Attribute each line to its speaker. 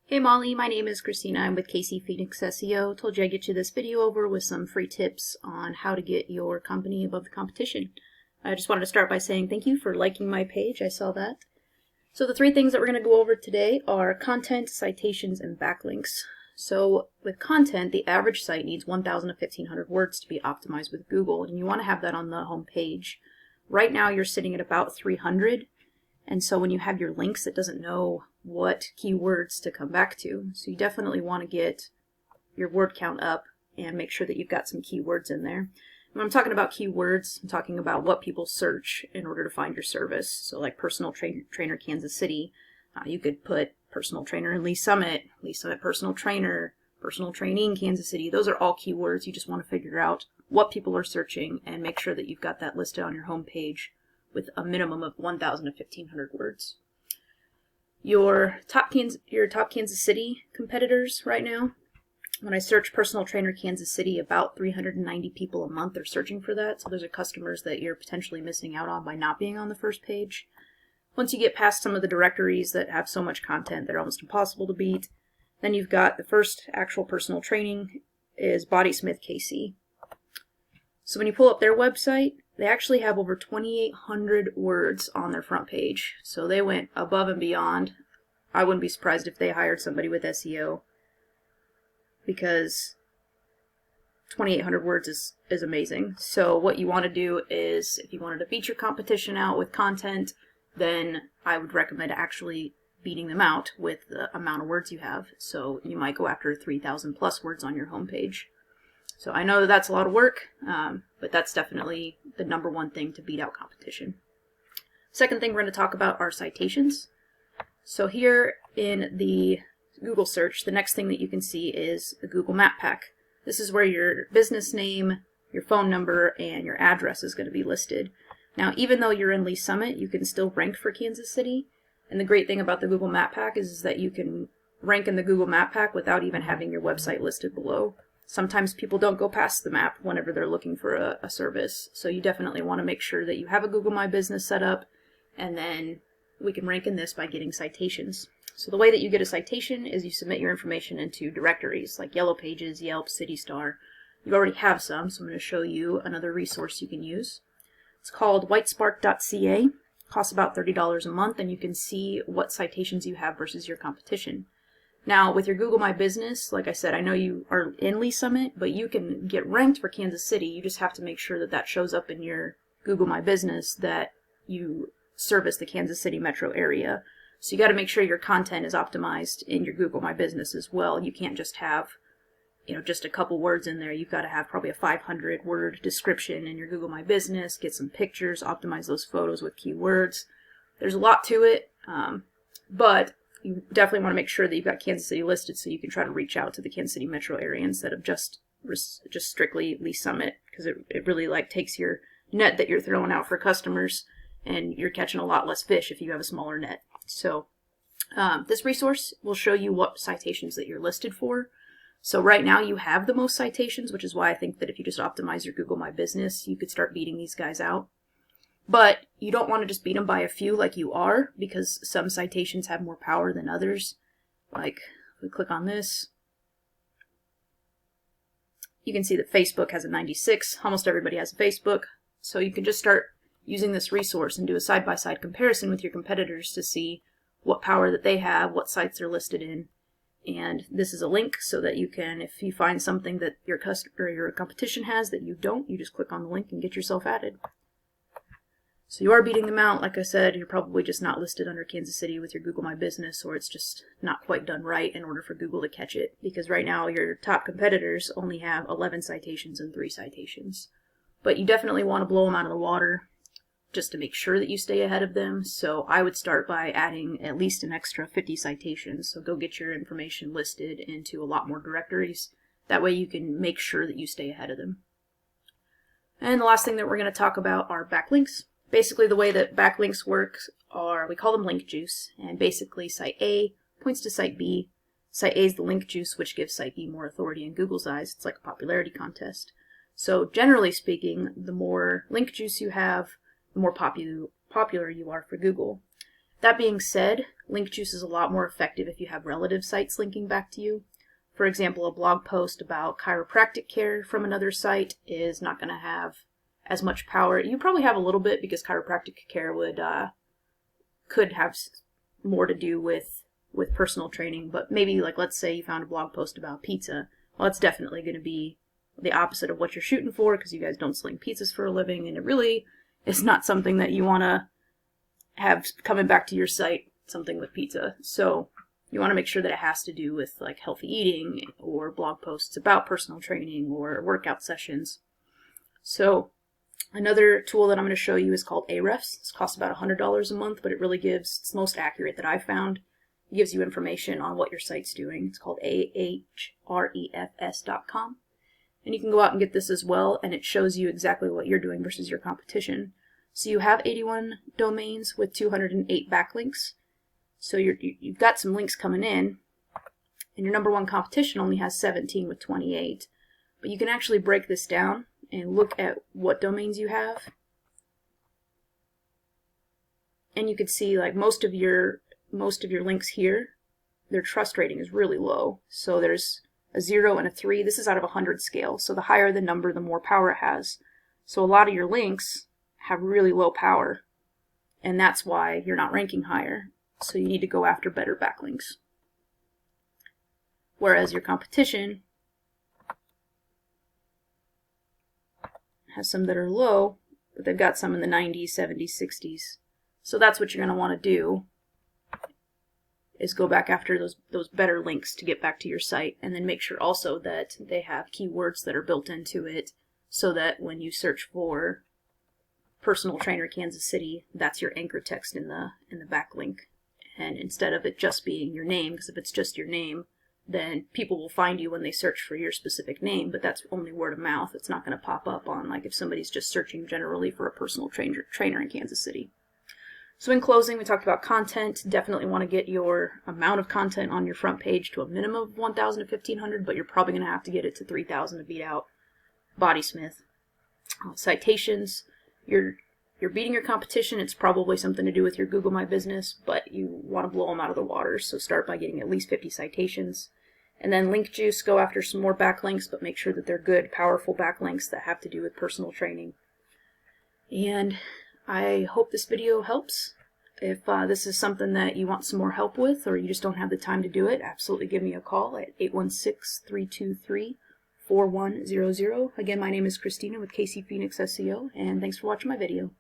Speaker 1: Hey Molly, my name is Christina. I'm with KC Phoenix SEO. Told you I'd get you this video over with some free tips on how to get your company above the competition. I just wanted to start by saying thank you for liking my page. I saw that. So the three things that we're going to go over today are content, citations, and backlinks. So with content, the average site needs 1,000 to 1,500 words to be optimized with Google, and you want to have that on the home page. Right now you're sitting at about 300. And so when you have your links, it doesn't know what keywords to come back to. So you definitely want to get your word count up and make sure that you've got some keywords in there. When I'm talking about keywords, I'm talking about what people search in order to find your service. So like personal trainer Kansas City, you could put personal trainer in Lee Summit personal trainer, personal training Kansas City. Those are all keywords. You just want to figure out what people are searching and make sure that you've got that listed on your home page with a minimum of 1,000 to 1,500 words. Your top Kansas City competitors right now, when I search personal trainer Kansas City, about 390 people a month are searching for that. So those are customers that you're potentially missing out on by not being on the first page. Once you get past some of the directories that have so much content they're almost impossible to beat, then you've got the first actual personal training is Bodysmith KC. So when you pull up their website, they actually have over 2,800 words on their front page. So they went above and beyond. I wouldn't be surprised if they hired somebody with SEO, because 2,800 words is amazing. So what you want to do is, if you wanted to beat your competition out with content, then I would recommend actually beating them out with the amount of words you have. So you might go after 3,000 plus words on your homepage. So I know that's a lot of work, but that's definitely the number one thing to beat out competition. Second thing we're going to talk about are citations. So here in the Google search, the next thing that you can see is the Google Map Pack. This is where your business name, your phone number, and your address is going to be listed. Now, even though you're in Lee Summit, you can still rank for Kansas City. And the great thing about the Google Map Pack is that you can rank in the Google Map Pack without even having your website listed below. Sometimes people don't go past the map whenever they're looking for a service. So you definitely want to make sure that you have a Google My Business set up, and then we can rank in this by getting citations. So the way that you get a citation is you submit your information into directories like Yellow Pages, Yelp, CityStar. You already have some, so I'm going to show you another resource you can use. It's called whitespark.ca. Costs about $30 a month, and you can see what citations you have versus your competition. Now, with your Google My Business, like I said, I know you are in Lee Summit, but you can get ranked for Kansas City. You just have to make sure that that shows up in your Google My Business, that you service the Kansas City metro area. So you got to make sure your content is optimized in your Google My Business as well. You can't just have, just a couple words in there. You've got to have probably a 500-word description in your Google My Business, get some pictures, optimize those photos with keywords. There's a lot to it, but you definitely want to make sure that you've got Kansas City listed so you can try to reach out to the Kansas City metro area instead of just strictly Lee Summit, because it really takes your net that you're throwing out for customers, and you're catching a lot less fish if you have a smaller net. So this resource will show you what citations that you're listed for. So right now you have the most citations, which is why I think that if you just optimize your Google My Business, you could start beating these guys out. But you don't want to just beat them by a few like you are, because some citations have more power than others. Like, if we click on this, you can see that Facebook has a 96. Almost everybody has a Facebook. So you can just start using this resource and do a side-by-side comparison with your competitors to see what power that they have, what sites they're listed in. And this is a link so that you can, if you find something that your competition has that you don't, you just click on the link and get yourself added. So you are beating them out. Like I said, you're probably just not listed under Kansas City with your Google My Business, or it's just not quite done right in order for Google to catch it. Because right now your top competitors only have 11 citations and 3 citations. But you definitely want to blow them out of the water just to make sure that you stay ahead of them. So I would start by adding at least an extra 50 citations. So go get your information listed into a lot more directories. That way you can make sure that you stay ahead of them. And the last thing that we're going to talk about are backlinks. Basically, the way that backlinks work are, we call them link juice, and basically site A points to site B. Site A is the link juice, which gives site B more authority in Google's eyes. It's like a popularity contest. So generally speaking, the more link juice you have, the more popular you are for Google. That being said, Link juice is a lot more effective if you have relative sites linking back to you. For example, a blog post about chiropractic care from another site is not going to have as much power. You probably have a little bit because chiropractic care could have more to do with personal training, but maybe, like, let's say you found a blog post about pizza. Well, it's definitely going to be the opposite of what you're shooting for, because you guys don't sling pizzas for a living, and it really is not something that you want to have coming back to your site, something with pizza. So you want to make sure that it has to do with like healthy eating or blog posts about personal training or workout sessions. So another tool that I'm going to show you is called Ahrefs. This costs about $100 a month, but it really it's the most accurate that I've found. It gives you information on what your site's doing. It's called ahrefs.com. And you can go out and get this as well, and it shows you exactly what you're doing versus your competition. So you have 81 domains with 208 backlinks. So you've got some links coming in, and your number one competition only has 17 with 28. But you can actually break this down and look at what domains you have. And you could see, like, most of your links here, their trust rating is really low. So there's a 0 and a 3. This is out of 100 scale. So the higher the number, the more power it has. So a lot of your links have really low power, and that's why you're not ranking higher. So you need to go after better backlinks. Whereas your competition has some that are low, but they've got some in the 90s, 70s, 60s. So that's what you're going to want to do, is go back after those better links to get back to your site, and then make sure also that they have keywords that are built into it, so that when you search for personal trainer Kansas City, that's your anchor text in the backlink. And instead of it just being your name, because if it's just your name, then people will find you when they search for your specific name, but that's only word of mouth. It's not going to pop up on, like, if somebody's just searching generally for a personal trainer in Kansas City. So in closing, we talked about content. Definitely want to get your amount of content on your front page to a minimum of 1,000 to 1,500, but you're probably going to have to get it to 3,000 to beat out Bodysmith. Citations. You're beating your competition. It's probably something to do with your Google My Business, but you want to blow them out of the water. So start by getting at least 50 citations. And then link juice, go after some more backlinks, but make sure that they're good, powerful backlinks that have to do with personal training. And I hope this video helps. If this is something that you want some more help with, or you just don't have the time to do it, absolutely give me a call at 816-323-4100. Again, my name is Christina with KC Phoenix SEO, and thanks for watching my video.